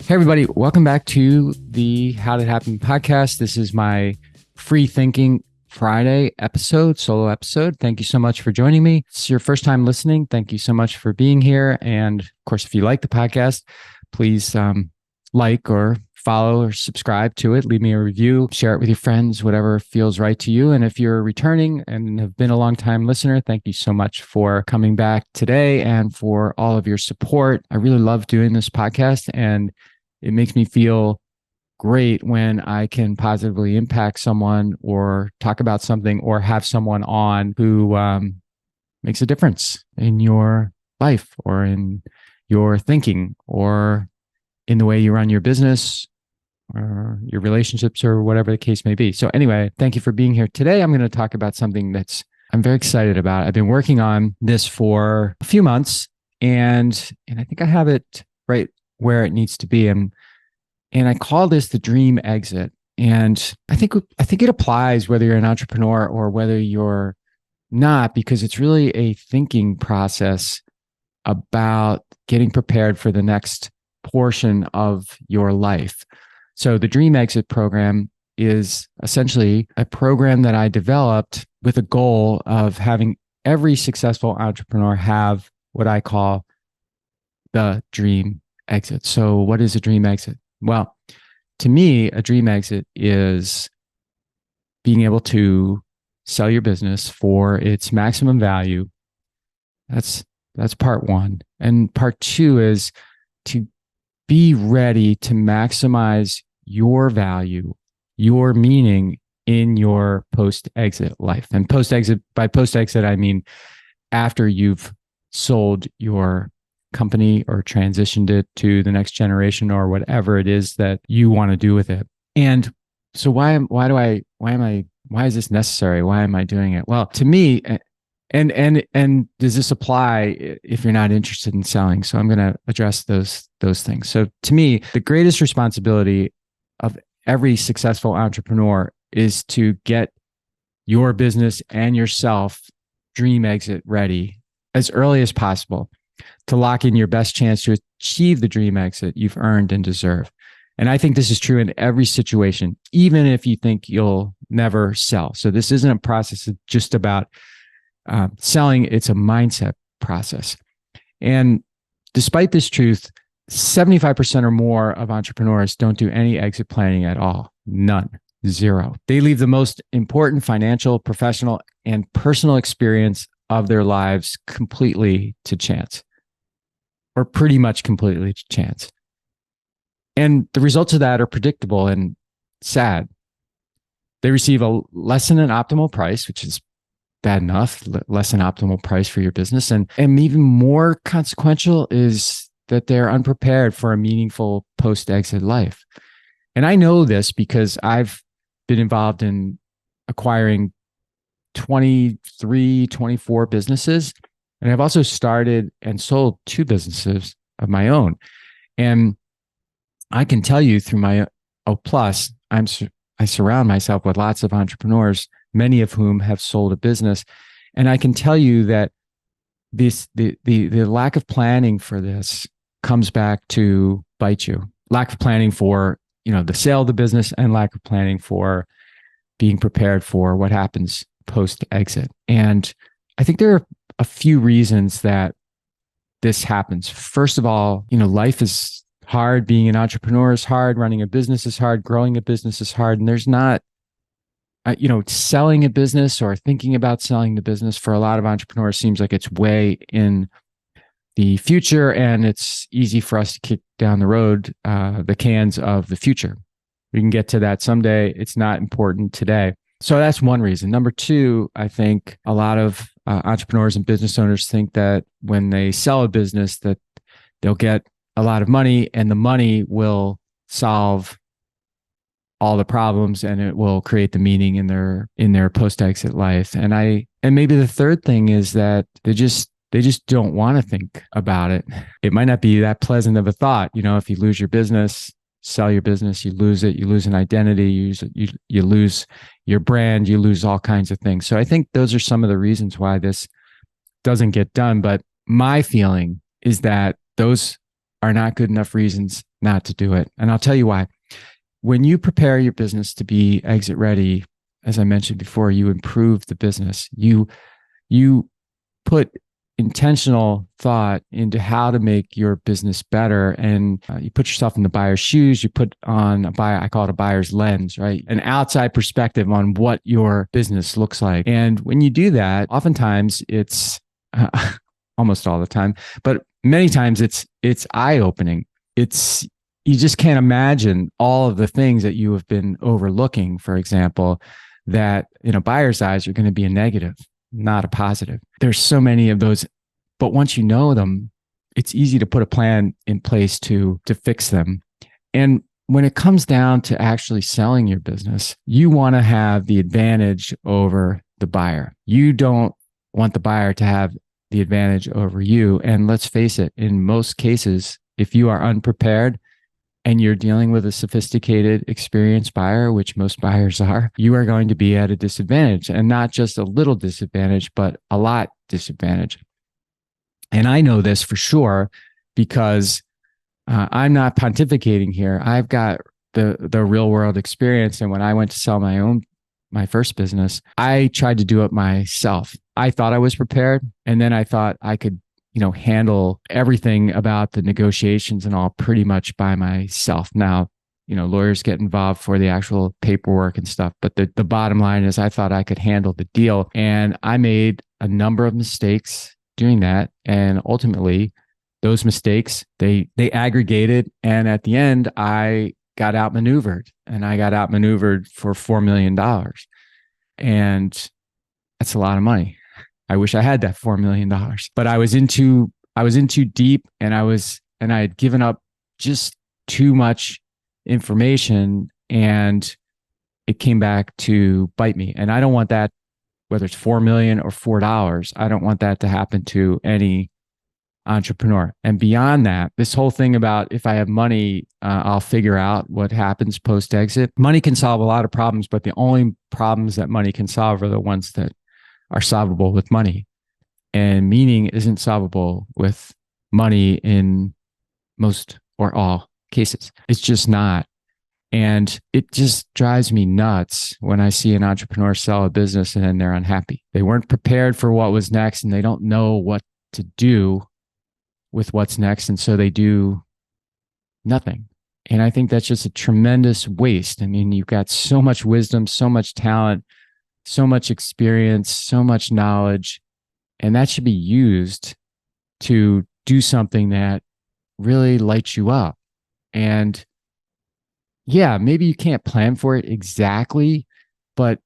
Hey, everybody. Welcome back to the How Did It Happen podcast. This is my Free Thinking Friday episode, solo episode. Thank you so much for joining me. If it's your first time listening. Thank you so much for being here. And of course, if you like the podcast, please like or follow or subscribe to it. Leave me a review, share it with your friends, whatever feels right to you. And if you're returning and have been a long time listener, thank you so much for coming back today and for all of your support. I really love doing this podcast, and it makes me feel great when I can positively impact someone or talk about something or have someone on who makes a difference in your life or in your thinking or in the way you run your business or your relationships or whatever the case may be. So anyway, thank you for being here. Today, I'm going to talk about something I'm very excited about. I've been working on this for a few months, and I think I have it right where it needs to be. And I call this the dream exit. And I think it applies whether you're an entrepreneur or whether you're not, because it's really a thinking process about getting prepared for the next portion of your life. So the Dream Exit program is essentially a program that I developed with a goal of having every successful entrepreneur have what I call the dream exit. So what is a dream exit? Well, to me, a dream exit is being able to sell your business for its maximum value. That's part one. And part two is to be ready to maximize your value, your meaning in your post-exit life. And by post-exit, I mean after you've sold your company or transitioned it to the next generation or whatever it is that you want to do with it. And so why is this necessary? Why am I doing it? Well, to me, and does this apply if you're not interested in selling? So I'm going to address those things. So to me, the greatest responsibility of every successful entrepreneur is to get your business and yourself dream exit ready as early as possible, to lock in your best chance to achieve the dream exit you've earned and deserve. And I think this is true in every situation, even if you think you'll never sell. So this isn't a process just about selling. It's a mindset process. And despite this truth, 75% or more of entrepreneurs don't do any exit planning at all. None. Zero. They leave the most important financial, professional, and personal experience of their lives completely to chance, or pretty much completely to chance. And the results of that are predictable and sad. They receive a less than an optimal price, which is bad enough, less than optimal price for your business. And even more consequential is that they're unprepared for a meaningful post-exit life. And I know this because I've been involved in acquiring 23, 24 businesses. And I've also started and sold 2 businesses of my own. And I can tell you through my O+, I surround myself with lots of entrepreneurs, many of whom have sold a business. And I can tell you that the lack of planning for this comes back to bite you. Lack of planning for, the sale of the business, and lack of planning for being prepared for what happens post-exit. And I think there are a few reasons that this happens. First of all, life is hard. Being an entrepreneur is hard. Running a business is hard. Growing a business is hard. And there's not, selling a business or thinking about selling the business for a lot of entrepreneurs seems like it's way in the future, and it's easy for us to kick down the road the cans of the future. We can get to that someday. It's not important today. So that's one reason. Number two, I think a lot of entrepreneurs and business owners think that when they sell a business that they'll get a lot of money, and the money will solve all the problems, and it will create the meaning in their post-exit life. And maybe the third thing is that they just don't want to think about it. It might not be that pleasant of a thought. If you lose your business, sell your business, you lose it, you lose an identity, you lose your brand, you lose all kinds of things. So I think those are some of the reasons why this doesn't get done. But my feeling is that those are not good enough reasons not to do it. And I'll tell you why. When you prepare your business to be exit ready, as I mentioned before, you improve the business. You put intentional thought into how to make your business better, and you put yourself in the buyer's shoes. You put on I call it a buyer's lens, right? An outside perspective on what your business looks like. And when you do that, oftentimes it's almost all the time, but many times it's eye-opening. You just can't imagine all of the things that you have been overlooking, for example, that in a buyer's eyes are going to be a negative, not a positive. There's so many of those, but once you know them, it's easy to put a plan in place to fix them. And when it comes down to actually selling your business, you want to have the advantage over the buyer. You don't want the buyer to have the advantage over you. And let's face it, in most cases, if you are unprepared and you're dealing with a sophisticated, experienced buyer, which most buyers are, you are going to be at a disadvantage, and not just a little disadvantage, but a lot disadvantage. And I know this for sure because I'm not pontificating here. I've got the real world experience. And when I went to sell my first business, I tried to do it myself. I thought I was prepared, and then I thought I could handle everything about the negotiations and all pretty much by myself. Now, lawyers get involved for the actual paperwork and stuff. But the bottom line is I thought I could handle the deal. And I made a number of mistakes doing that. And ultimately, those mistakes, they aggregated. And at the end, I got outmaneuvered. And I got outmaneuvered for $4 million. And that's a lot of money. I wish I had that $4 million, but I was in too deep, and I had given up just too much information, and it came back to bite me. And I don't want that, whether it's 4 million or $4, I don't want that to happen to any entrepreneur. And beyond that, this whole thing about if I have money, I'll figure out what happens post-exit. Money can solve a lot of problems, but the only problems that money can solve are the ones that are solvable with money. And meaning isn't solvable with money in most or all cases. It's just not. And it just drives me nuts when I see an entrepreneur sell a business and then they're unhappy. They weren't prepared for what was next, and they don't know what to do with what's next. And so they do nothing. And I think that's just a tremendous waste. I mean, you've got so much wisdom, so much talent, so much experience, so much knowledge, and that should be used to do something that really lights you up. And yeah, maybe you can't plan for it exactly, but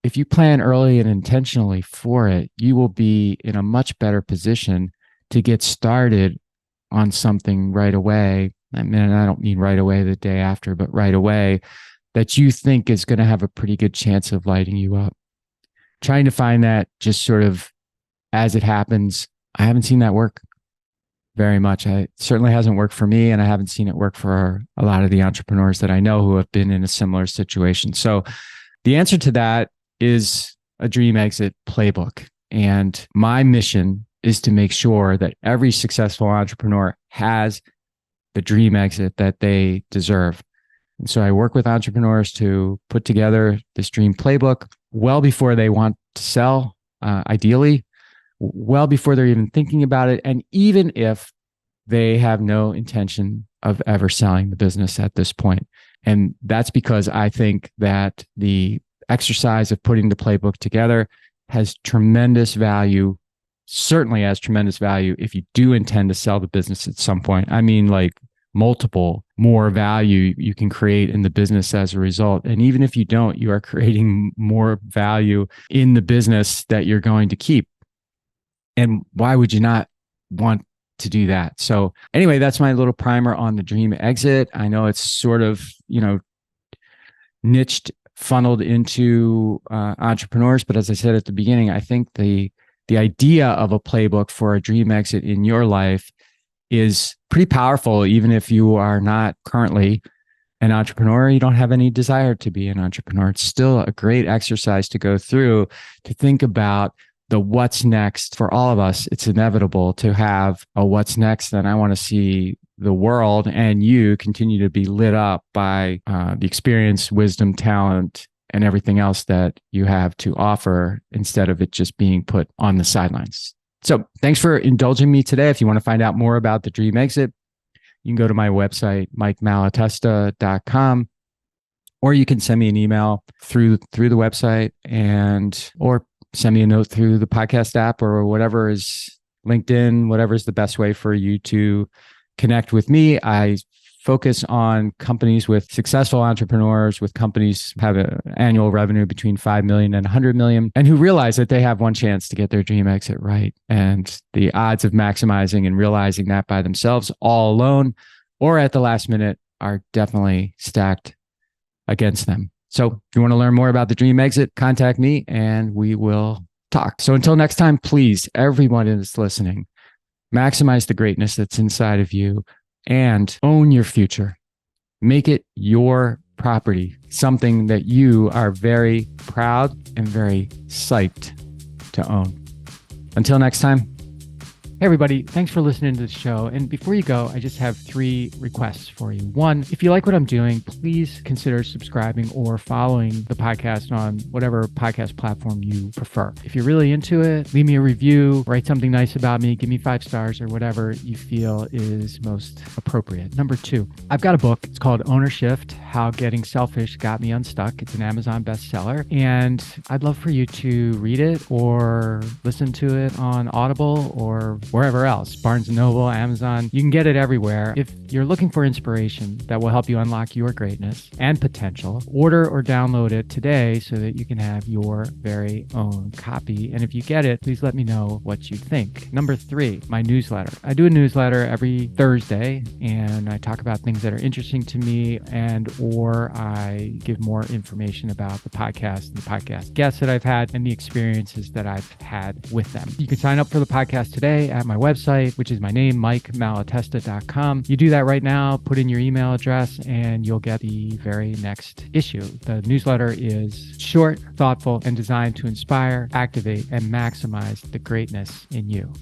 if you plan early and intentionally for it, you will be in a much better position to get started on something right away. I mean, I don't mean right away the day after, but right away that you think is going to have a pretty good chance of lighting you up. Trying to find that just sort of as it happens, I haven't seen that work very much. It certainly hasn't worked for me, and I haven't seen it work for a lot of the entrepreneurs that I know who have been in a similar situation. So the answer to that is a dream exit playbook. And my mission is to make sure that every successful entrepreneur has the dream exit that they deserve. And so I work with entrepreneurs to put together this dream playbook well before they want to sell, ideally, well before they're even thinking about it. And even if they have no intention of ever selling the business at this point. And that's because I think that the exercise of putting the playbook together has tremendous value, certainly has tremendous value if you do intend to sell the business at some point. I mean, like multiple more value you can create in the business as a result. And even if you don't, you are creating more value in the business that you're going to keep. And why would you not want to do that? So anyway, that's my little primer on the dream exit. I know it's sort of, niched, funneled into entrepreneurs. But as I said at the beginning, I think the idea of a playbook for a dream exit in your life is pretty powerful, even if you are not currently an entrepreneur, you don't have any desire to be an entrepreneur. It's still a great exercise to go through to think about the what's next for all of us. It's inevitable to have a what's next. And I want to see the world and you continue to be lit up by the experience, wisdom, talent, and everything else that you have to offer instead of it just being put on the sidelines. So thanks for indulging me today. If you want to find out more about the Dream Exit, you can go to my website, mikemalatesta.com, or you can send me an email through the website or send me a note through the podcast app or whatever is LinkedIn, whatever is the best way for you to connect with me. I focus on companies with successful entrepreneurs, with companies have an annual revenue between 5 million and 100 million, and who realize that they have one chance to get their dream exit right. And the odds of maximizing and realizing that by themselves all alone or at the last minute are definitely stacked against them. So if you want to learn more about the dream exit, contact me and we will talk. So until next time, please, everyone is listening, maximize the greatness that's inside of you and own your future. Make it your property, something that you are very proud and very psyched to own. Until next time. Hey everybody, thanks for listening to the show. And before you go, I just have 3 requests for you. 1, if you like what I'm doing, please consider subscribing or following the podcast on whatever podcast platform you prefer. If you're really into it, leave me a review, write something nice about me, give me 5 stars or whatever you feel is most appropriate. Number 2, I've got a book. It's called Ownershift: How Getting Selfish Got Me Unstuck. It's an Amazon bestseller. And I'd love for you to read it or listen to it on Audible or wherever else, Barnes & Noble, Amazon. You can get it everywhere. If you're looking for inspiration that will help you unlock your greatness and potential, order or download it today so that you can have your very own copy. And if you get it, please let me know what you think. Number 3, my newsletter. I do a newsletter every Thursday and I talk about things that are interesting to me or I give more information about the podcast and the podcast guests that I've had and the experiences that I've had with them. You can sign up for the podcast today at my website, which is my name, mikemalatesta.com. You do that right now, put in your email address, and you'll get the very next issue. The newsletter is short, thoughtful, and designed to inspire, activate, and maximize the greatness in you.